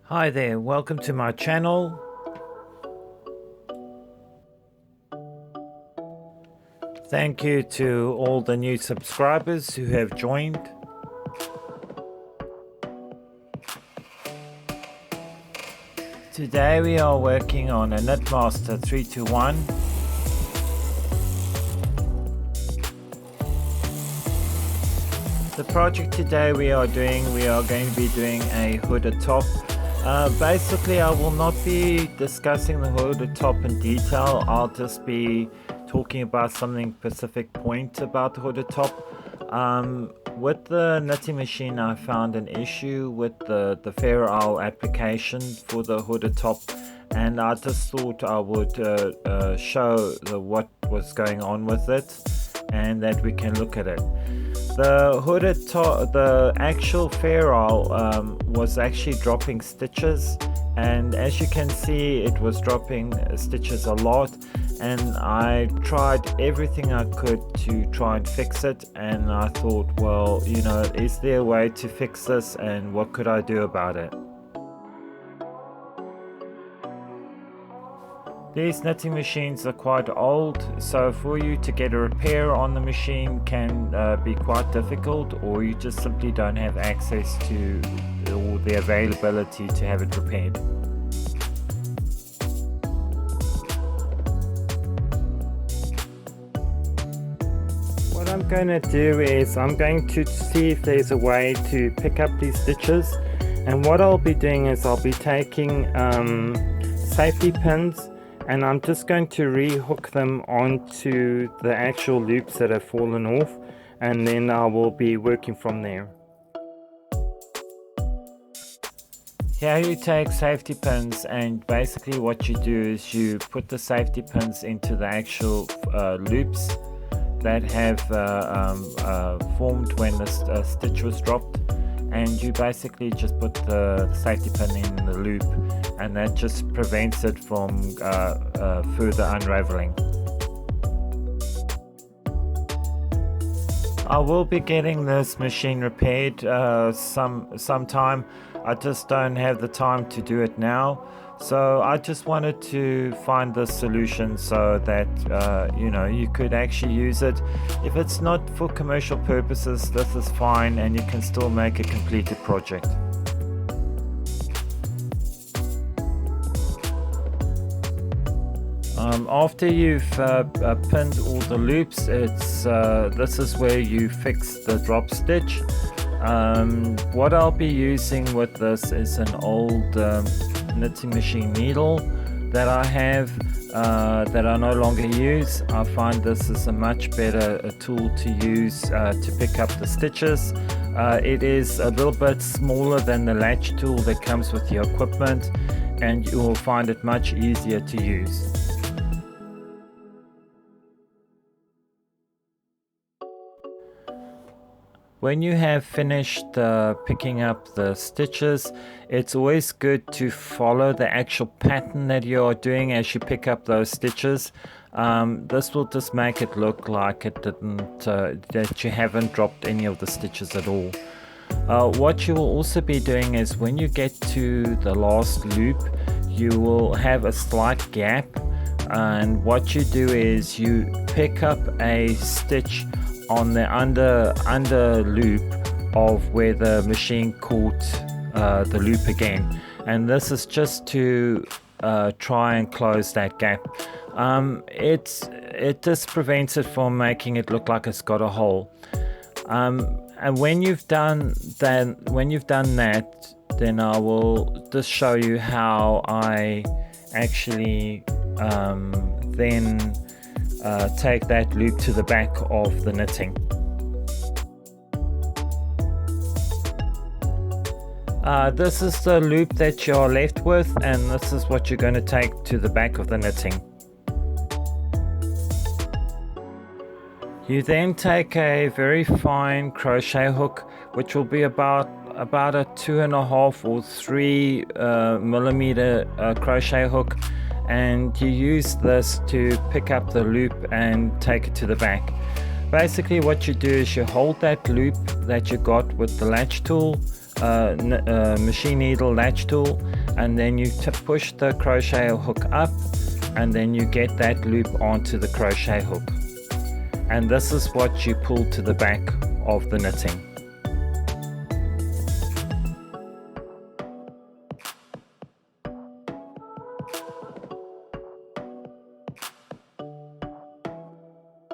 Hi there, welcome to my channel. Thank you to all the new subscribers who have joined. Today we are working on a Knitmaster 321. The project today we are going to be doing a hooded top. Basically I will not be discussing the hooded top in detail. I'll just be talking about something specific point about the hooded top. With the knitting machine I found an issue with the Faire-isle application for the hooded top, and I just thought I would show what was going on with it and that we can look at it. The hooded top, the actual Faire-isle was actually dropping stitches, and as you can see it was dropping stitches a lot, and I tried everything I could to try and fix it, and I thought, well, you know, is there a way to fix this and what could I do about it? These knitting machines are quite old, so for you to get a repair on the machine can be quite difficult, or you just simply don't have access to or the availability to have it repaired. What I'm going to do is I'm going to see if there's a way to pick up these stitches, and what I'll be doing is I'll be taking safety pins, and I'm just going to re-hook them onto the actual loops that have fallen off, and then I will be working from there. Here you take safety pins, and basically what you do is you put the safety pins into the actual loops that have formed when the stitch was dropped, and you basically just put the safety pin in the loop, and that just prevents it from further unraveling. I will be getting this machine repaired sometime. I just don't have the time to do it now, so I just wanted to find this solution so that you know, you could actually use it. If it's not for commercial purposes, this is fine, and you can still make a completed project. After you've pinned all the loops, this is where you fix the drop stitch. What I'll be using with this is an old knitting machine needle that I have that I no longer use. I find this is a much better tool to use to pick up the stitches. It is a little bit smaller than the latch tool that comes with your equipment, and you will find it much easier to use. When you have finished picking up the stitches, it's always good to follow the actual pattern that you are doing as you pick up those stitches. This will just make it look like it didn't, that you haven't dropped any of the stitches at all. What you will also be doing is when you get to the last loop, you will have a slight gap, and what you do is you pick up a stitch on the under loop of where the machine caught the loop again, and this is just to try and close that gap. It just prevents it from making it look like it's got a hole. And when you've done that, then I will just show you how I actually then take that loop to the back of the knitting. This is the loop that you're left with, and this is what you're going to take to the back of the knitting. You then take a very fine crochet hook, which will be about a 2.5 or 3 millimeter crochet hook, and you use this to pick up the loop and take it to the back. Basically what you do is you hold that loop that you got with the latch tool machine needle latch tool, and then you push the crochet hook up, and then you get that loop onto the crochet hook, and this is what you pull to the back of the knitting.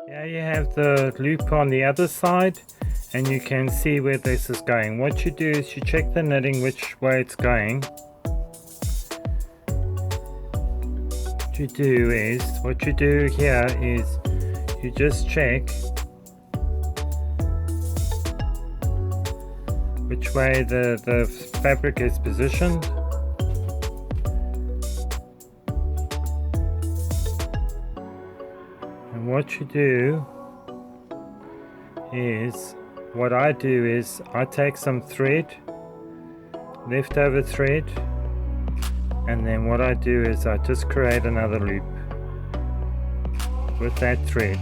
Here you have the loop on the other side, and you can see where this is going. What you do is you check the knitting which way it's going. What you do here is you just check which way the fabric is positioned. And what you do is, what I do is I take some thread, leftover thread, and then what I do is I just create another loop with that thread,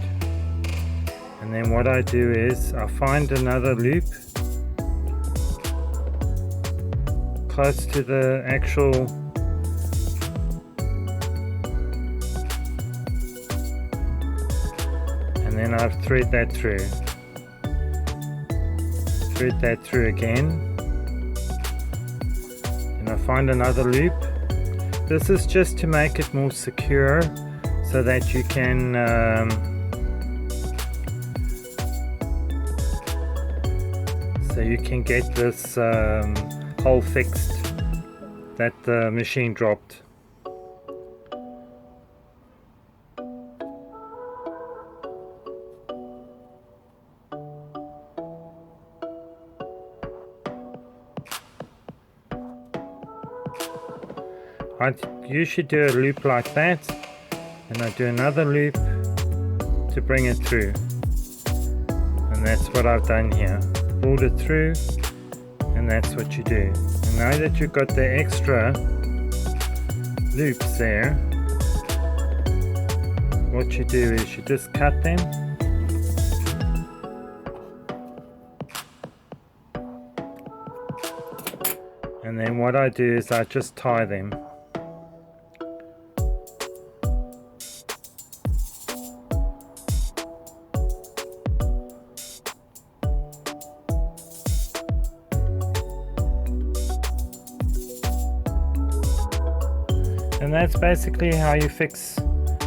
and then what I do is I find another loop close to the actual and then I thread that through. Thread that through again, and I find another loop. This is just to make it more secure so that you can get this hole fixed that the machine dropped. I usually do a loop like that, and I do another loop to bring it through, and that's what I've done here. Pulled it through, and that's what you do. And now that you've got the extra loops there, what you do is you just cut them, and then what I do is I just tie them. And that's basically how you fix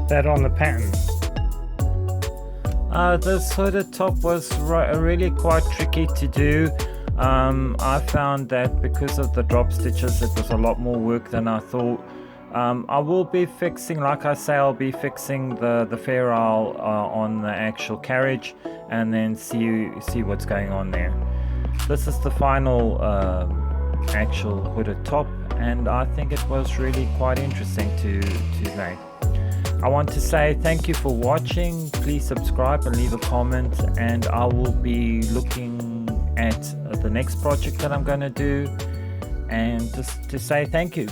that on the pattern. This hooded top was really quite tricky to do. I found that because of the drop stitches it was a lot more work than I thought. I will be fixing, like I say, I'll be fixing the Faire-isle on the actual carriage, and then see what's going on there. This is the final actual hooded top, and I think it was really quite interesting to make. I want to say thank you for watching. Please subscribe and leave a comment, and I will be looking at the next project that I'm going to do, and just to say thank you.